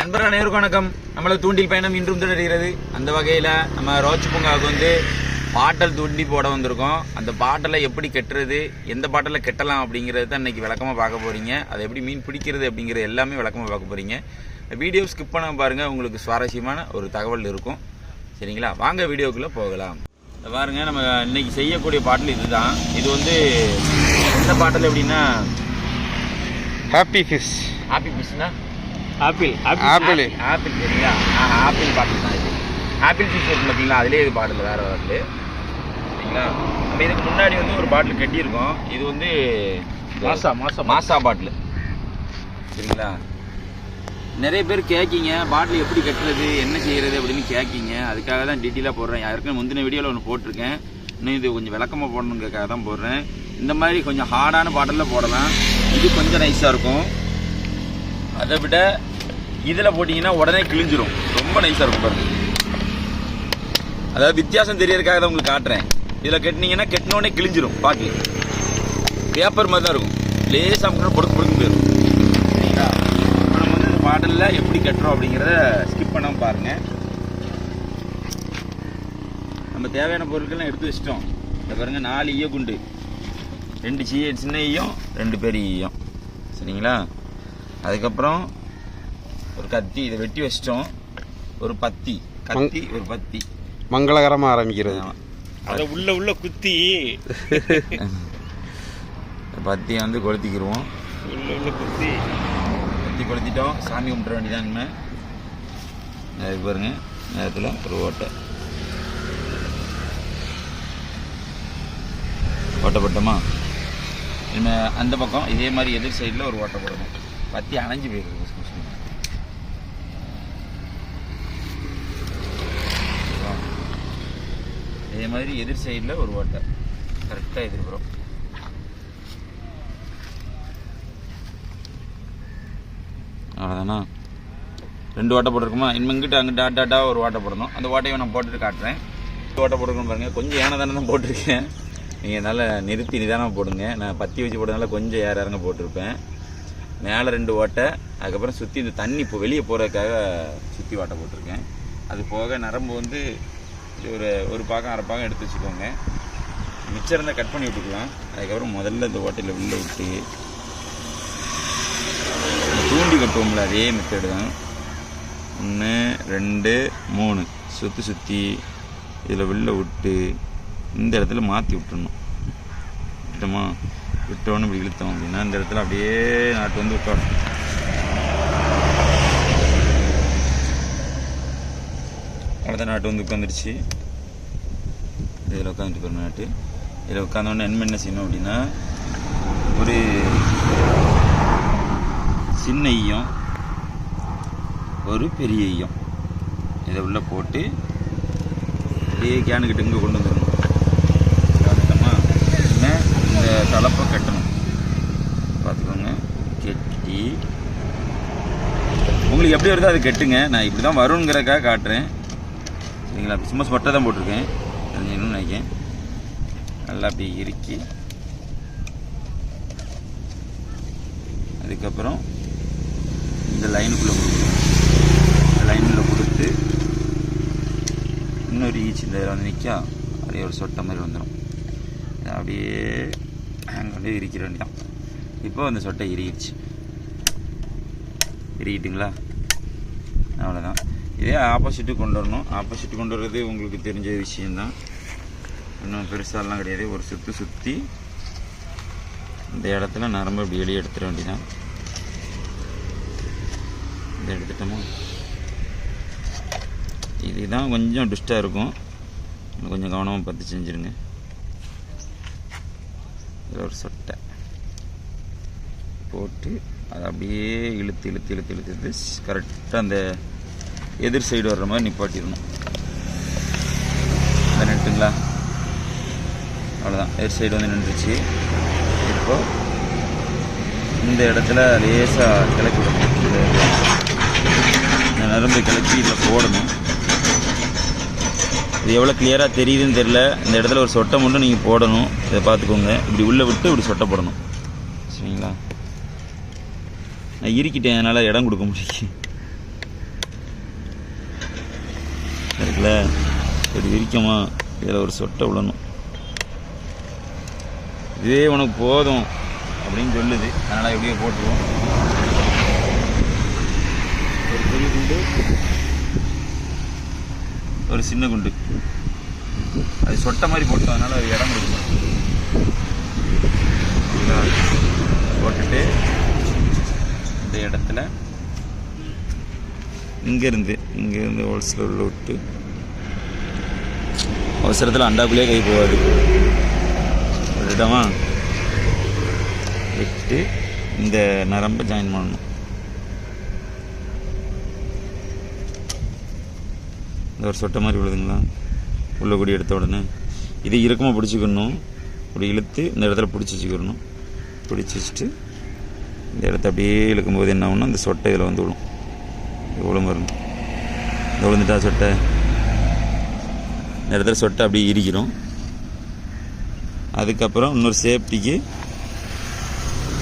நண்பர் அனைவருக்கும் வணக்கம். நம்மளது தூண்டில் பயணம் இன்றும் தொடர்கிறது. அந்த வகையில் நம்ம ரோச்சு பூங்காவுக்கு வந்து பாட்டல் தூண்டி போட வந்திருக்கோம். அந்த பாட்டலை எப்படி கெட்டுறது, எந்த பாட்டலை கெட்டலாம் அப்படிங்கிறது தான் இன்றைக்கி விளக்கமாக பார்க்க போகிறீங்க. அதை எப்படி மீன் பிடிக்கிறது அப்படிங்கிறது எல்லாமே விளக்கமாக பார்க்க போகிறீங்க. வீடியோ ஸ்கிப் பண்ண பாருங்கள், உங்களுக்கு சுவாரஸ்யமான ஒரு தகவல் இருக்கும். சரிங்களா, வாங்க வீடியோக்குள்ளே போகலாம். பாருங்க, நம்ம இன்றைக்கி செய்யக்கூடிய பாட்டில் இதுதான். இது வந்து எந்த பாட்டில் எப்படின்னா ஹாப்பி ஃபிஷ். ஹாப்பி ஃபிஷ்னா ஆப்பிள் சரிங்களா. ஆப்பிள் பாட்டில் தான் இது. ஆப்பிள் ஃபிஷ் இருக்கு பார்த்தீங்களா, அதிலே இது பாட்டில் வேறு பாட்டில் சரிங்களா. நம்ம இதுக்கு முன்னாடி வந்து ஒரு பாட்டில் கட்டியிருக்கோம். இது வந்து மாசா பாட்டில் சரிங்களா. நிறைய பேர் கேட்கிங்க பாட்டில் எப்படி கட்டுறது, என்ன செய்கிறது அப்படின்னு கேட்கிங்க. அதுக்காக தான் டீட்டெயிலாக போடுறேன். யாருக்கும் முந்தின வீடியோவில் ஒன்று போட்டிருக்கேன். இன்னும் இது கொஞ்சம் விளக்கமாக போடணுங்கிறதுக்காக தான் போடுறேன். இந்த மாதிரி கொஞ்சம் ஹார்டான பாட்டிலில் போடலாம். இது கொஞ்சம் நைஸாக இருக்கும். அதை விட இதில் போட்டிங்கன்னா உடனே கிழிஞ்சிரும். ரொம்ப நைஸாக இருக்கும் பாருங்க. அதாவது வித்தியாசம் தெரியறதுக்காக தான் உங்களுக்கு காட்டுறேன். இதில் கட்டினீங்கன்னா கெட்டினோடனே கிழிஞ்சிரும். பாட்டில் பேப்பர் மாதிரி தான் இருக்கும். லேசாக பொடுக்கு போயிடும் சரிங்களா. இப்போ நம்ம வந்து இந்த பாட்டிலில் எப்படி கட்டுறோம் அப்படிங்கிறத ஸ்கிப் பண்ணாமல் பாருங்கள். நம்ம தேவையான பொருட்கள்லாம் எடுத்து வச்சிட்டோம். இந்த பாருங்க, 4 ஈய குண்டு, 2 சின்ன ஈயம், 2 பெரிய ஈயம் சரிங்களா. அதுக்கப்புறம் ஒரு கத்தி, இதை வெட்டி வச்சிட்டோம். ஒரு பத்தி, கத்தி ஒரு பத்தி மங்களகரமாக ஆரம்பிக்கிறது. அதை உள்ள குத்தி பத்தியை வந்து கொளுத்திக்கிடுவோம். உள்ள குத்தி கொளுத்திட்டோம். சாமி கும்பிட வேண்டியதான். இனிமே அதுக்கு பாருங்க, நேரத்தில் ஒரு ஓட்டப்பட்டோமா. இனிமேல் அந்த பக்கம் இதே மாதிரி எதிர் சைடில் ஒரு ஓட்டை போடணும். பத்தி அணைஞ்சு போயிருக்கு. இதே மாதிரி எதிர் சைடில் ஒரு ஓட்டை கரெக்டாக எதிர்ப்புறோம். அவ்வளோதானா. 2 ஓட்டை போட்டிருக்குமா. இனிமே இங்கிட்ட அங்கிட்ட டாட்டா ஒரு ஓட்டை போடணும். அந்த ஓட்டையை நான் போட்டுட்டு காட்டுறேன். ஓட்டை போட்டுருக்கணும் பாருங்கள். கொஞ்சம் ஏன தானே தான் போட்டிருக்கேன். நீங்கள் நல்லா நிறுத்தி நிதானமாக போடுங்க. நான் பற்றி வச்சு போட்டதுனால கொஞ்சம் இறங்க போட்டிருப்பேன். மேலே 2 ஓட்டை, அதுக்கப்புறம் சுற்றி இந்த தண்ணி இப்போ வெளியே போகிறதுக்காக சுற்றி ஓட்டை போட்டிருக்கேன். அது போக நரம்பு வந்து ஒரு பாகம் அரை பாகம் எடுத்து வச்சுக்கோங்க. மிச்சம் இருந்தால் கட் பண்ணி விட்டுக்கலாம். அதுக்கப்புறம் முதல்ல இந்த ஓட்டையில் உள்ளே விட்டு தூண்டி கட்டுவோம்ல, அதே மெத்தடு தான். 1 2 3 சுற்றி இதில் வெளில விட்டு இந்த இடத்துல மாற்றி விட்டுடணும். விட்டோமா, விட்டோன்னு இப்படி இழுத்தோம் அப்படின்னா இந்த இடத்துல அப்படியே நாட்டு வந்து உட்காரும். அடுத்த நாட்டு வந்து உட்காந்துருச்சு. இதில் உட்காந்துட்டு போகிற நாட்டு. இதில் உட்காந்தோடனே என்ன செய்யணும் அப்படின்னா, ஒரு சின்ன ஈயம், ஒரு பெரிய ஈயம் இதை உள்ளே போட்டு அப்படியே கேனுக்கிட்ட இங்கே கொண்டு வந்துடணும். இந்த தலைப்பை கட்டணும் பார்த்துக்கோங்க. கெட்டி உங்களுக்கு எப்படி வருதோ அது கெட்டுங்க. நான் இப்படி தான் வருங்கிறக்காக காட்டுறேன் சரிங்களா. சும்மா ஸ்பொட்டை தான் போட்டிருக்கேன். தெரிஞ்சுக்கணும்னு நினைக்கிறேன். நல்லா அப்படி இறுக்கி அதுக்கப்புறம் இந்த லைனுக்குள்ளே கொடுக்கணும். இந்த லைனில் கொடுத்து இன்னொரு ஈச்சு இந்த இதில் வந்து நிற்கா அப்படியே ஒரு சொட்டை மாதிரி வந்துடும். அப்படியே அங்கே இறுக்கிற வேண்டியதான். இப்போ அந்த சொட்டை இறுக்கிட்டுங்களா. அவ்வளோதான். இதே ஆப்போசிட்டுக்கு கொண்டு வரணும். ஆப்போசிட்டு கொண்டு வர்றது உங்களுக்கு தெரிஞ்ச விஷயந்தான். இன்னும் பெருசாலாம் கிடையாது. ஒரு சுற்றி இந்த இடத்துல நரம்பு இப்படி வெளியே எடுத்துட வேண்டியதான். இதை எடுத்துட்டோமா. இதுதான் கொஞ்சம் டிஸ்டாக இருக்கும். கொஞ்சம் கவனமாக பார்த்து செஞ்சுருங்க. ஒரு சொட்டை போட்டு அதை அப்படியே இழுத்து கரெக்டாக அந்த எதிர் சைடு வர்ற மாதிரி நிப்பாட்டிடணும். அதை நின்றுங்களா. அவ்வளோதான், எதிர் சைடு வந்து நின்றுச்சு. இப்போ இந்த இடத்துல லேசாக கிளப்பி விடணும். இந்த நரம்பு கிளப்பி இதில் போடணும். இது எவ்வளோ கிளியராக தெரியுதுன்னு தெரில. இந்த இடத்துல ஒரு சொட்டை மட்டும் நீங்கள் போடணும். இதை பார்த்துக்கோங்க. இப்படி உள்ளே விட்டு இப்படி சொட்டை போடணும் சரிங்களா. நான் இறுக்கிட்டேன், அதனால் இடம் கொடுக்க முடியும். இருக்குல்ல, இப்படி விரிக்கமா இதில் ஒரு சொட்டை விழணும். இதே உனக்கு போதும் அப்படின்னு சொல்லுது, அதனால் எப்படியோ போட்டுருவோம். ஒரு பெரிய குண்டு, ஒரு சின்ன குண்டு, அது சொட்டை மாதிரி போட்டோம், அதனால் அது இடம் கொடுக்கணும். போட்டுட்டு இந்த இடத்துல இங்கேருந்து ஹோல்ஸில் உள்ள விட்டு, அவசரத்தில் அண்டாக்குள்ளேயே கை போகாது, விட்டுட்டோமா, விட்டு இந்த நரம்பை ஜாயின் பண்ணணும். இந்த ஒரு சொட்டை மாதிரி விழுதுங்களா, உள்ள கூடி எடுத்த உடனே இது இறுக்கமாக பிடிச்சிக்கணும். இப்படி இழுத்து இந்த இடத்துல பிடிச்சி வச்சுக்கிடணும். பிடிச்சி வச்சுட்டு இந்த இடத்த அப்படியே இழுக்கும்போது என்ன ஆகும்னா இந்த சொட்டை இதில் வந்து விழும். எவ்வளோ வரணும், இந்த விழுந்துட்டா சொட்டை, இந்த இடத்துல சொட்டை அப்படியே இரிக்கிறோம். அதுக்கப்புறம் இன்னொரு சேஃப்டிக்கு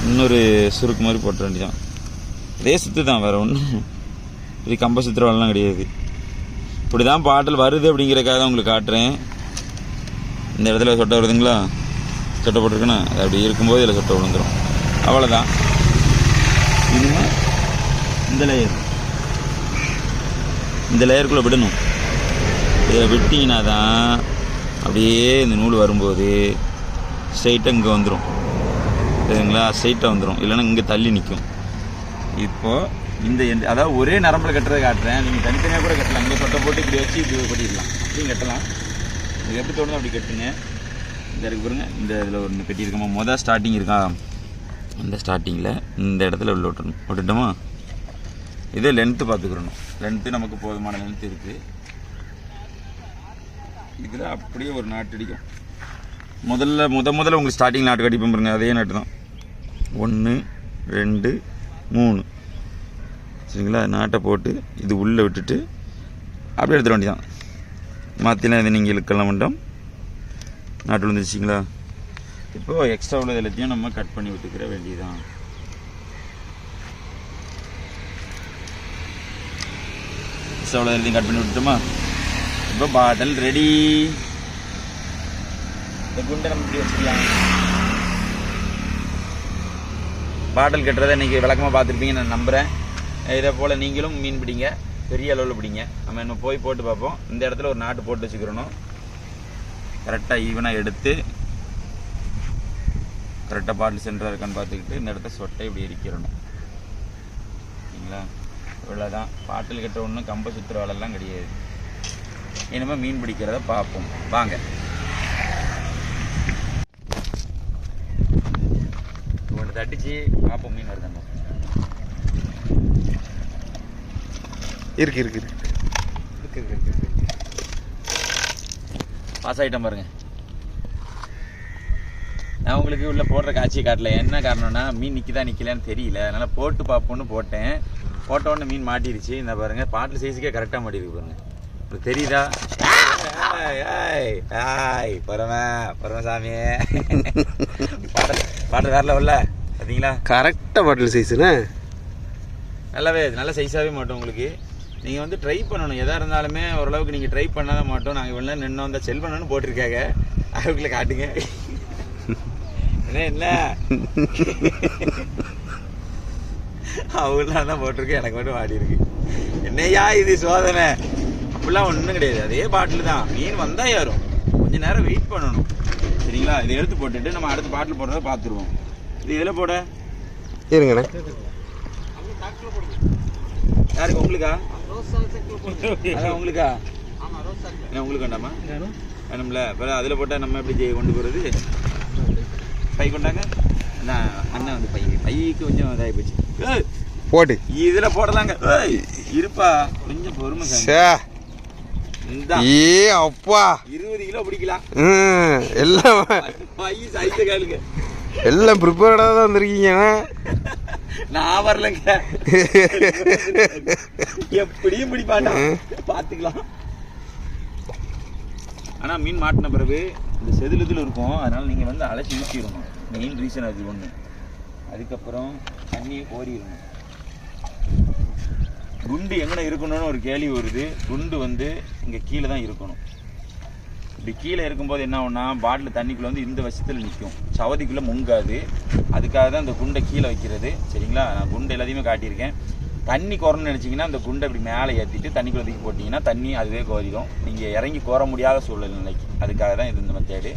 இன்னொரு சுருக்கு மாதிரி போட்ட வேண்டியதான். இதே சுற்று தான், வேறு ஒன்றும் இப்படி கம்ப சுற்றுற வேலைலாம் கிடையாது. இப்படி தான் பாட்டில் வருது அப்படிங்கிறக்காக தான் உங்களுக்கு காட்டுறேன். இந்த இடத்துல சொட்டை வருதுங்களா, சொட்டை போட்டிருக்குன்னா அது அப்படி இருக்கும்போது இதில் சொட்டை விழுந்துடும். அவ்வளோதான். இனிமே இந்த லேயருக்குள்ளே விடணும். இதில் விட்டிங்கன்னா தான் அப்படியே இந்த நூல் வரும்போது ஸ்ட்ரைட்டாக இங்கே வந்துடும், சரிங்களா, ஸ்ட்ரைட்டாக வந்துடும். இல்லைன்னா இங்கே தள்ளி நிற்கும். இப்போது இந்த அதாவது ஒரே நரம்பில் கட்டுறதை காட்டுறேன். நீங்கள் தனித்தனியாக கூட கட்டலாம். இங்கே சொட்டை போட்டு இப்படி வச்சு இது பண்ணிடலாம், அப்படியும் கட்டலாம். இது எப்படி தோணுதோ அப்படி கட்டுங்க. இந்த இருக்கு பாருங்க, இந்த இதில் ஒன்று கட்டியிருக்கோமா, மொதல் ஸ்டார்டிங் இருக்கா, இந்த ஸ்டார்டிங்கில் இந்த இடத்துல உள்ள விட்டுட்டோமா. இதே லென்த்து பார்த்துக்கிறணும். லென்த்து நமக்கு போதுமான லென்த்து இருக்குது. இதில் அப்படியே ஒரு நாட்டு அடிக்கும். முதல்ல உங்களுக்கு ஸ்டார்டிங் நாட்டு கட்டிப்போம் பாருங்க, அதே நாட்டு தான். 1 2 3, சரிங்களா. நாட்டை போட்டு இது உள்ளே விட்டுட்டு அப்படியே எடுத்துட வேண்டியதான். மாற்றினா இதை நீங்கள் இழுக்கலாம் வேண்டாம். நாட்டு விழுந்துருச்சிங்களா. இப்போது எக்ஸ்ட்ரா உள்ள எல்லாத்தையும் நம்ம கட் பண்ணி விட்டுக்கிற வேண்டியதான். எக்ஸ்ட்ரா உள்ள எல்லாத்தையும் கட் பண்ணி விட்டுட்டோமா. இப்போ பாட்டில் ரெடி. இந்த குண்டை நம்ம இப்படி வச்சுக்கலாம். பாட்டில் கட்டுறதை இன்றைக்கி விளக்கமாக பார்த்துருப்பீங்க நான் நம்புகிறேன். இதே போல் நீங்களும் மீன் பிடிங்க, பெரிய அளவில் பிடிங்க. நம்ம இன்னும் போய் போட்டு பார்ப்போம். இந்த இடத்துல ஒரு நாட்டு போட்டு வச்சுக்கிறணும். கரெக்டாக ஈவனாக எடுத்து கரெக்டாக பாட்டில் சென்டராக இருக்கான்னு பார்த்துக்கிட்டு இந்த இடத்த சொட்டை இப்படி எரிக்கிறணும், சரிங்களா. இவ்வளோதான். பாட்டில் கட்ட ஒன்றும் கம்ப சுற்றுற வேலைலாம் கிடையாது. இனிமேல் மீன் பிடிக்கிறத பார்ப்போம் வாங்க. ஒன்று தட்டிச்சு பார்ப்போம் மீன் வருதாங்க. இருக்கு பாஸ் ஆகிட்டேன் பாருங்க. நான் உங்களுக்கு உள்ள போடுற காட்சியை காட்டல. என்ன காரணம்னா மீன் நிற்கிதா நிற்கலான்னு தெரியல, அதனால் போட்டு பார்ப்போன்னு போட்டேன். போட்ட உடனே மீன் மாட்டிருச்சு. இந்த பாருங்க, பாட்டில் சைஸுக்கே கரெக்டாக மாட்டிருக்கு பாருங்க. உங்களுக்கு தெரியுதா? பரமசாமி பாட்டில் வேற லெவல்ல பார்த்தீங்களா? கரெக்டாக பாட்டில் சைஸுண்ணே. நல்ல சைஸாகவே மாட்டோம். உங்களுக்கு நீங்கள் வந்து ட்ரை பண்ணணும். எதாக இருந்தாலுமே ஓரளவுக்கு நீங்கள் ட்ரை பண்ணாதான் மாட்டோம். நாங்கள் இவ்வளோ நின்று வந்தால் செல் பண்ணணும்னு போட்டிருக்காங்க. அதுக்குள்ளே காட்டுங்க என்ன அவங்களாம் தான் போட்டிருக்கு. எனக்கு மட்டும் மாடி இருக்கு. என்னையா இது சோதனை? அப்படிலாம் ஒன்றும் கிடையாது. அதே பாட்டில் தான். மீன் வந்தால் ஏறும். கொஞ்சம் நேரம் வெயிட் பண்ணணும், சரிங்களா. இதை எடுத்து போட்டுட்டு நம்ம அடுத்த பாட்டில் போடுறத பார்த்துருவோம். இது இதில் போட இருங்கண்ணே. யாருக்கு? உங்களுக்கா? அதான் உங்களுக்கா? என்ன உங்களுக்கு வேண்டாமா? வேணும்ல. அப்புறம் அதில் போட்டால் நம்ம எப்படி கொண்டு போகிறது? பை கொண்டாங்க. நான் அண்ணன் வந்து பைக்கு கொஞ்சம் இதாகி போச்சு. போட்டு இதில் போடலாங்க. இருப்பா, கொஞ்சம் பொறுமை. ஏ அப்பா, 20 கிலோ பிடிக்கலாம். எல்லாம் பை சைஸ காலுங்க. எல்லாம் ப்ரிப்பேர்டாக தான் வந்திருக்கீங்க. நான் வரலங்க, எப்படியும் பிடிப்பாட்டா, பார்த்துக்கலாம். ஆனால் மீன் மாட்டின பிறகு இந்த செதில் இருக்கும். அதனால் நீங்கள் வந்து அலசி ஊற்றிடணும். மெயின் ரீசன் அது ஒன்று. அதுக்கப்புறம் தண்ணியை கோரிடணும். குண்டு எங்கே இருக்கணும்னு ஒரு கேள்வி வருது. குண்டு வந்து இங்கே கீழே தான் இருக்கணும். இப்படி கீழே இருக்கும்போது என்ன ஆகும்னா பாட்டில் தண்ணிக்குள்ளே வந்து இந்த வசத்தில் நிற்கும், சவதிக்குள்ளே முங்காது. அதுக்காக தான் இந்த குண்டை கீழே வைக்கிறது. சரிங்களா? நான் குண்டை எல்லாத்தையுமே காட்டியிருக்கேன். தண்ணி குறணும்னு நினச்சிங்கன்னா அந்த குண்டை இப்படி மேலே ஏற்றிட்டு தண்ணிக்குள்ளே தூக்கி போட்டிங்கன்னா தண்ணி அதுவே கோரிடும். நீங்கள் இறங்கி கோர முடியாத சூழ்நிலைக்கு அதுக்காக தான் இது இந்த மெத்தேடு.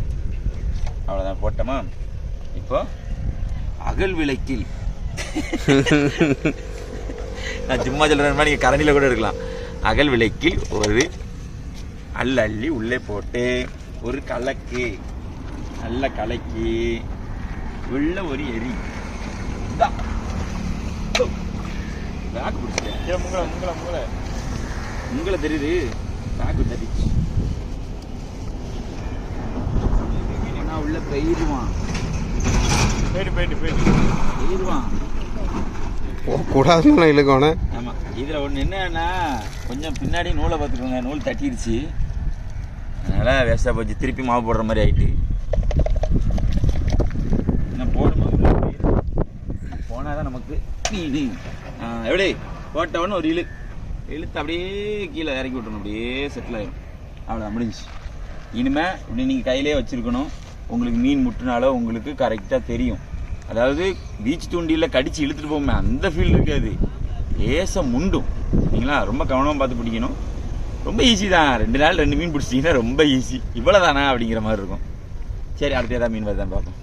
அவ்வளோதான், போட்டோமா? இப்போ அகல் விளக்கில் நான் சும்மா சொல்கிற மாதிரி நீங்கள் கரண்டியில் கூட எடுக்கலாம். அகல் விளக்கில் ஒரு அள்ளி உள்ளே போட்டு ஒரு கலக்கு நல்ல கலக்கி உள்ள ஒரு எரி பேக்கு பிடிச்சிட்டேன். உங்களை தெரியுது, பேக்கு தெரிச்சு உள்ள பெய்துவான் பெய்துவான் கூடாதுன்னு இழுக்கணும். ஆமாம், இதில் ஒன்று என்னன்னா கொஞ்சம் பின்னாடி நூலை பார்த்துக்கோங்க, நூல் தட்டிடுச்சு. அதனால் வேஸ்ட்டாக போச்சு, திருப்பி மாவு போடுற மாதிரி ஆகிட்டு. இன்னும் போடும்போது போனால் தான் நமக்கு மீன் எப்படி போட்டவொன்னு ஒரு இழுத்து அப்படியே கீழே இறக்கி விட்டணும், அப்படியே செட்டில் ஆகிடும். அவ்வளோ முடிஞ்சிச்சு. இனிமேல் இப்படி நீங்கள் கையிலே வச்சுருக்கணும். உங்களுக்கு மீன் முட்டினாலோ உங்களுக்கு கரெக்டாக தெரியும். அதாவது பீச் தூண்டியில் கடித்து இழுத்துட்டு போவோமே அந்த ஃபீல் இருக்காது, லேசாக முண்டும். சரிங்களா? ரொம்ப கவனமாக பார்த்து பிடிக்கணும். ரொம்ப ஈஸி தான். 2 நாள் 2 மீன் பிடிச்சிட்டிங்கன்னா ரொம்ப ஈஸி. இவ்வளோ தானா அப்படிங்கிற மாதிரி இருக்கும். சரி, அடுத்த ஏதாவது மீன் வருதான் பார்ப்போம்.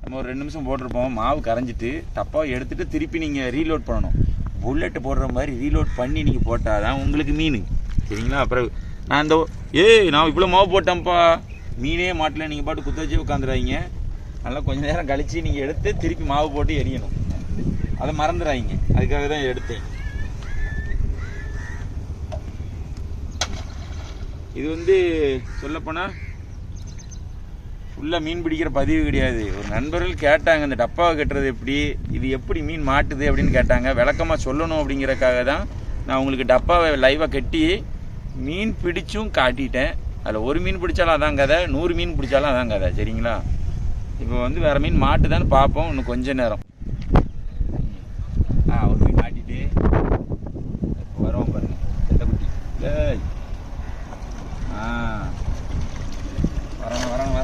நம்ம ஒரு 2 நிமிஷம் போட்டிருப்போம். மாவு கரைஞ்சிட்டு டப்பாவை எடுத்துட்டு திருப்பி நீங்கள் ரீலோட் பண்ணணும். புல்லெட்டு போடுற மாதிரி ரீலோட் பண்ணி நீங்கள் போட்டால் தான் உங்களுக்கு மீன். சரிங்களா? அப்புறம் நான் நான் இவ்வளோ மாவு போட்டேன்ப்பா, மீனே மாட்டில் நீங்கள் பாட்டு குத்த வச்சு உட்காந்துடாதீங்க. நல்லா கொஞ்சம் நேரம் கழித்து நீங்கள் எடுத்து திருப்பி மாவு போட்டு எரியணும். அதை மறந்துடாதீங்க. அதுக்காக தான் எடுத்தேன். இது வந்து சொல்லப்போனால் ஃபுல்லாக மீன் பிடிக்கிற பதிவு கிடையாது. ஒரு நண்பர்கள் கேட்டாங்க இந்த டப்பாவை கட்டுறது எப்படி, இது எப்படி மீன் மாட்டுது அப்படின்னு கேட்டாங்க. விளக்கமாக சொல்லணும் அப்படிங்கிறக்காக தான் நான் உங்களுக்கு டப்பாவை லைவாக கட்டி மீன் பிடிச்சும் காட்டிட்டேன். அதில் ஒரு மீன் பிடிச்சாலும் அதான் கதை, 100 மீன் பிடிச்சாலும் அதான் கதை. சரிங்களா? இப்போ வந்து வேறு மீன் மாட்டுதான்னு பார்ப்போம் இன்னும் கொஞ்ச நேரம். ஒரு மீன் மாட்டிட்டு வரோம் பாருங்க, செத்த குட்டி.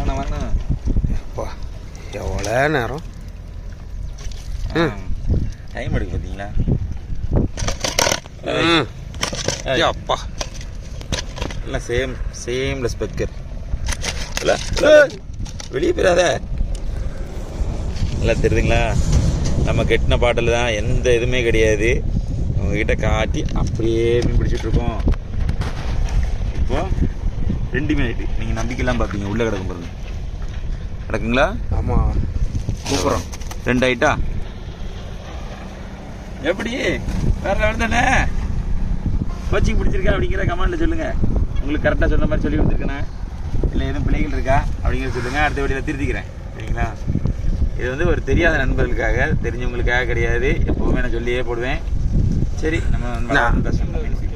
வரணும். எவ்வளோ நேரம் டைம் எடுக்கு பார்த்தீங்களா? அப்பா எல்லாம் சேம்லெஸ் பெக்கர். வெளியே போயிடாத. நல்லா தெரியுதுங்களா? நம்ம கெட்டின பாட்டில் தான், எந்த இதுவுமே கிடையாது. உங்ககிட்ட காட்டி அப்படியே மீன் பிடிச்சிட்ருக்கோம். இப்போ 2 மினிட் நீங்கள் நம்பிக்கைலாம் பார்ப்பீங்க. உள்ளே கிடக்கும் பாருங்க, கிடக்குங்களா? ஆமாம், கூப்பிட்றோம். 2 ஆயிட்டா? எப்படி வேற லெவல் தானே? கோச்சிங் பிடிச்சிருக்கா அப்படிங்கிற கமெண்ட்டில் சொல்லுங்கள். உங்களுக்கு கரெக்டாக சொன்ன மாதிரி சொல்லி கொடுத்துருக்கேண்ணா, இல்லை எதுவும் பிள்ளைகள் இருக்கா அப்படிங்கிறத சொல்லுங்கள். அடுத்த வீடியோவில் திருத்திக்கிறேன். சரிங்களா? இது வந்து ஒரு தெரியாத நண்பர்களுக்காக, தெரிஞ்சவங்களுக்காக கிடையாது. எப்போவுமே நான் சொல்லியே போடுவேன். சரி, நம்ம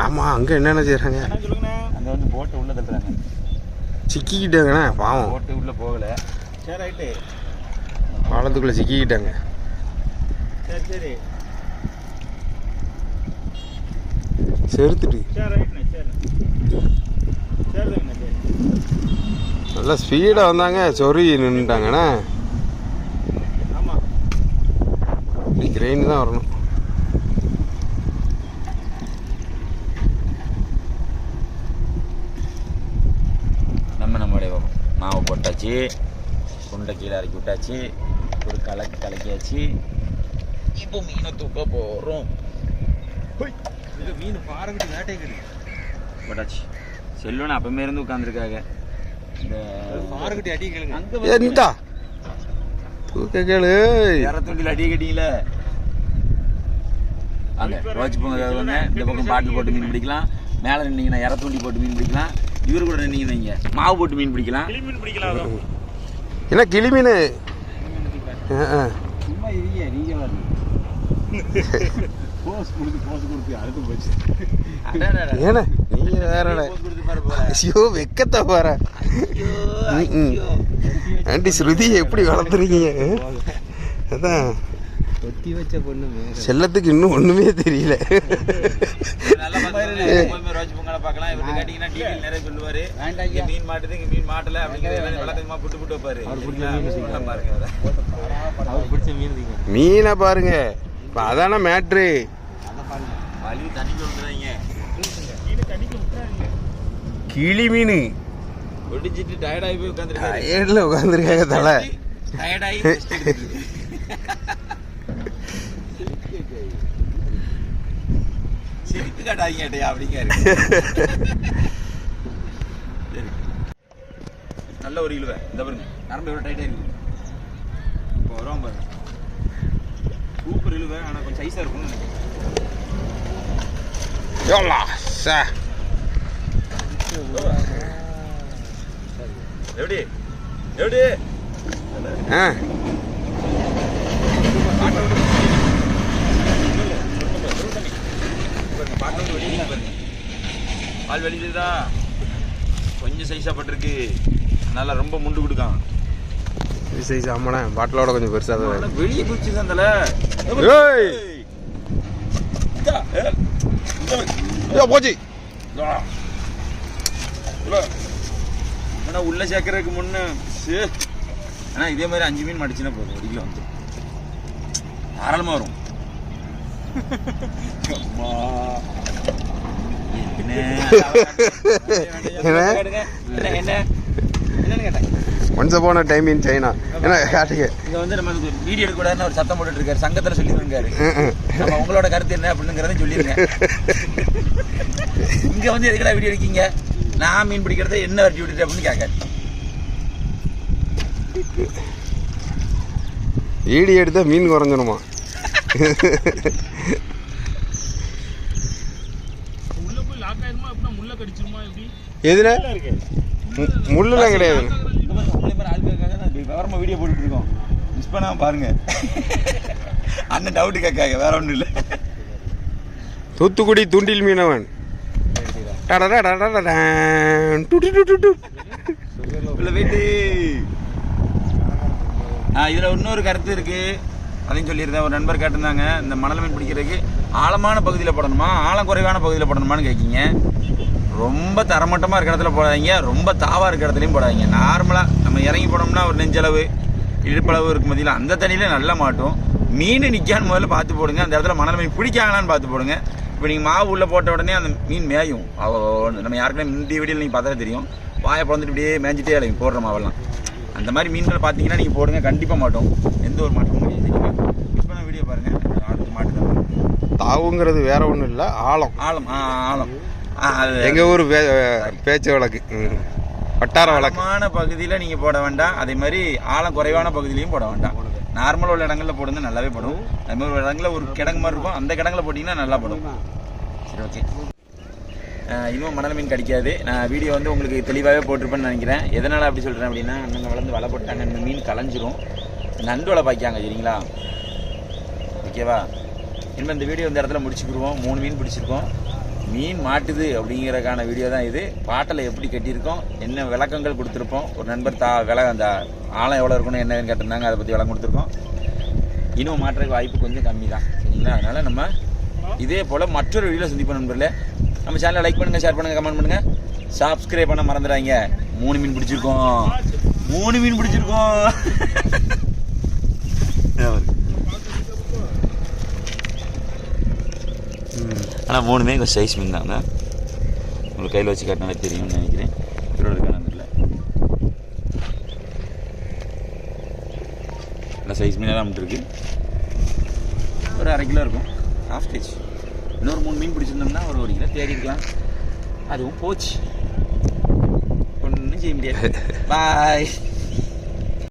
ஆமாம். அங்கே என்னென்ன செய்கிறாங்க? சொல்லுங்கண்ணா. அங்கே வந்து போட்டு உள்ளே தட்டுறாங்க, சிக்கிக்கிட்டாங்கண்ணா. பாவம், போட்டு உள்ளே போகலை. சரி, ரைட்டு. பாலத்துக்குள்ளே சிக்கிக்கிட்டாங்க. சரி செருத்துட்டு நல்லா ஸ்பீடாக வந்தாங்க, சொறி நின்றுட்டாங்கண்ணா. ஆமாம், கிரெயின் தான் வரணும். நம்மளுடைய மாவு போட்டாச்சு, குண்டை கீழே இறக்கி விட்டாச்சு, ஒரு கலக்கியாச்சு. இப்போ மீனை தூக்க போகிறோம். மீன் பாறைக்கிட்டு வேட்டை போட்டாச்சு. செல்வன் அப்பமே இருந்து உட்காந்துருக்காங்க. இந்த பாறைக்கிட்டு அடி கேளுங்க. அங்கே தூக்க கேளு. இறத்தூண்டியில் அடி கட்டிங்கள அங்கே ரோச்சு போங்க. இந்த பக்கம் பாட்டில் போட்டு மீன் பிடிக்கலாம். மேலே நின்னீங்கன்னா இறத்தூண்டி போட்டு மீன் பிடிக்கலாம். இவரு கூட நின்னீங்கன்னா இங்கே மாவு போட்டு மீன் பிடிக்கலாம். என்ன கிளி மீன்? சும்மா இருங்க, நீங்க போஸ் கொடுத்து அடுத்து போச்சு. ஏன்னா நீ நீங்க வேறடா. ஐயோ வெக்கத்தை பாரு. ஆண்டி ஸ்ருதி எப்படி வளர்த்துருக்கீங்க? அதான் ஒத்தி வச்ச பொண்ணு செல்லத்துக்கு இன்னும் ஒண்ணுமே தெரியல. மீன் மாட்டுது இங்க மீன் மாட்டல அப்படிங்கிறது விளக்கமா புட்டு புட்டு வைப்பாரு. அவர் பிடிச்ச மீன் மீனை பாருங்க, இப்ப அதான மேட்ரு. வலி தண்ணிக்கு விட்டுறாங்க. கிளி மீன் ஒடிச்சிட்டு டயர்டாகி போய் உட்காந்துருக்காரு. ஏட்ல உட்காந்துருக்காங்க தலை. டயர்டாகி சிரிப்பு காட்டாங்க அப்படிங்காரு. நல்ல ஒரு இழுவை இந்த பாருங்க, நரம்பு எவ்வளோ டைட்டாக இருக்கு. இப்போ வரும் பாருங்க, சூப்பர் இழுவை. ஆனால் கொஞ்சம் சைஸாக இருக்கும்னு நினைக்கிறேன். எப்படி எப்படி பால் வெளியுதா, கொஞ்சம் சைஸா பட்டிருக்கு. நல்லா ரொம்ப முண்டு கொடுக்கான். சைஸ் ஆமாண்ணே, பாட்டிலோட கொஞ்சம் பெருசாக தான் வெளியே குச்சி தந்தல. போச்சு. ஆனா உள்ள சேர்க்கறதுக்கு முன்ன ஆனா இதே மாதிரி 5 மீன் மடிச்சுன்னா போதும், ஒரு கிலோ வந்து தாராளமா வரும். ஒன்ஸ் போன டைம் இன் சைனா என்ன காட்டுங்க. இங்க வந்து நம்ம வீடியோ எடுக்க கூடாதுன்னு ஒரு சத்தம் போட்டுட்டு இருக்காரு, சங்கத்துல சொல்லிருக்காரு. நம்ம உங்களோட கருத்து என்ன அப்படிங்கிறத சொல்லிருங்க. இங்க வந்து எதுக்கடா வீடியோ எடுக்கீங்க, நான் மீன் பிடிக்கிறத என்ன வரட்டி விட்டுட்டு அப்படின்னு கேட்காரு. வீடியோ எடுத்தா மீன் குறைஞ்சிடுமா? எதுல முள்ளுலாம் கிடையாது. விவரமா வீடியோ போட்டுட்டு இருக்கோம், மிஸ் பண்ணாம பாருங்க. அண்ணன் டவுட் கேட்காங்க, வேற ஒன்றும் இல்லை. தூத்துக்குடி தூண்டில் மீனவன். இதுல இன்னொரு கருத்து இருக்கு, அதையும் சொல்லியிருந்தேன். ஒரு நண்பர் கேட்டிருந்தாங்க, இந்த மணல் மீன் பிடிக்கிறதுக்கு ஆழமான பகுதியில் போடணுமா ஆழம் குறைவான பகுதியில் போடணுமான்னு கேட்கிங்க. ரொம்ப தரமட்டமாக இருக்கிற இடத்துல போடாதீங்க, ரொம்ப தாவாக இருக்கிற இடத்துலையும் போடாதீங்க. நார்மலாக நம்ம இறங்கி போனோம்னா ஒரு நெஞ்சளவு இடுப்பளவு இருக்கும் மதியில் அந்த தண்ணியில் நல்லா மாட்டும். மீன் நிற்கான்னு முதல்ல பார்த்து போடுங்க. அந்த இடத்துல மணல் மீன் பிடிக்காங்களான்னு பார்த்து போடுங்க. இப்போ நீங்கள் மாவு உள்ளே போட்ட உடனே அந்த மீன் மேயும். நம்ம யாருக்குமே முந்தைய வீடியோவில் நீங்கள் பார்த்தாலே தெரியும், வாயை பிறந்துட்டு இப்படியே மேய்ஞ்சிட்டே அலையும் போடுற மாவெல்லாம். அந்த மாதிரி மீன்கள் பார்த்தீங்கன்னா நீங்கள் போடுங்க, கண்டிப்பாக மாட்டோம், எந்த ஒரு மாற்றமும் கிடையாது. இப்போ நான் வீடியோ பாருங்கள், அடுத்து மாட்டுதான். தாவுங்கிறது வேற ஒன்றும் இல்லை, ஆழம். ஆழம் ஆழம் எங்கள் ஊர் பேச்சு வழக்கு, வட்டார வழக்கமான பகுதியில் நீங்கள் போட வேண்டாம். அதே மாதிரி ஆழம் குறைவான பகுதியிலையும் போட வேண்டாம். நார்மல் உள்ள இடங்களில் போடுங்க, நல்லாவே படும். அது மாதிரி ஒரு இடங்களில் ஒரு கிடங்கு மாதிரி இருக்கும், அந்த கிடங்குல போட்டிங்கன்னா நல்லா படும். சரி, ஓகே. இன்னும் மணல் மீன் கிடைக்காது. நான் வீடியோ வந்து உங்களுக்கு தெளிவாகவே போட்டிருப்பேன்னு நினைக்கிறேன். எதனால் அப்படி சொல்கிறேன் அப்படின்னா, அண்ணங்க வளர்ந்து வலை போட்டாங்க, இந்த மீன் கலைஞ்சிரும். நண்டு வலை பாய்க்காங்க, சரிங்களா? ஓகேவா? இனிமேல் இந்த வீடியோ இந்த இடத்துல முடிச்சுக்கிடுவோம். 3 மீன் பிடிச்சிருக்கோம். மீன் மாட்டுது அப்படிங்கிறதுக்கான வீடியோ தான் இது. பாட்டில் எப்படி கட்டியிருக்கோம், என்ன விளக்கங்கள் கொடுத்துருப்போம். ஒரு நண்பர் அந்த ஆழம் எவ்வளோ இருக்கணும் என்னன்னு கேட்டிருந்தாங்க, அதை பற்றி விளக்கம் கொடுத்துருக்கோம். இன்னும் மாட்டுறதுக்கு வாய்ப்பு கொஞ்சம் கம்மி தான், சரிங்களா? அதனால் நம்ம இதே போல் மற்றொரு வீடியோ சந்திப்போம் நண்பர்களே. நம்ம சேனலை லைக் பண்ணுங்கள், ஷேர் பண்ணுங்கள், கமெண்ட் பண்ணுங்கள், சப்ஸ்கிரைப் பண்ண மறந்துடாங்க. 3 மீன் பிடிச்சிருக்கோம், 3 மீன் பிடிச்சிருக்கோம். ஆனால் 3மே கொஞ்சம் சைஸ் மீன் தாங்க. உங்களுக்கு கையில் வச்சு காட்டினாலே தெரியும்னு நினைக்கிறேன். இதோட இருக்கான இல்லை, நல்லா சைஸ் மீனெல்லாம் வந்துருக்கு. ஒரு 1/2 கிலோ இருக்கும், ஹாஃப் கேஜ். இன்னொரு 3 மீன் பிடிச்சிருந்தோம்னா ஒரு 1 கிலோ தேடி இருக்கலாம். அதுவும் போச்சு, ஒன்றும் செய்ய முடியாது. பாய்.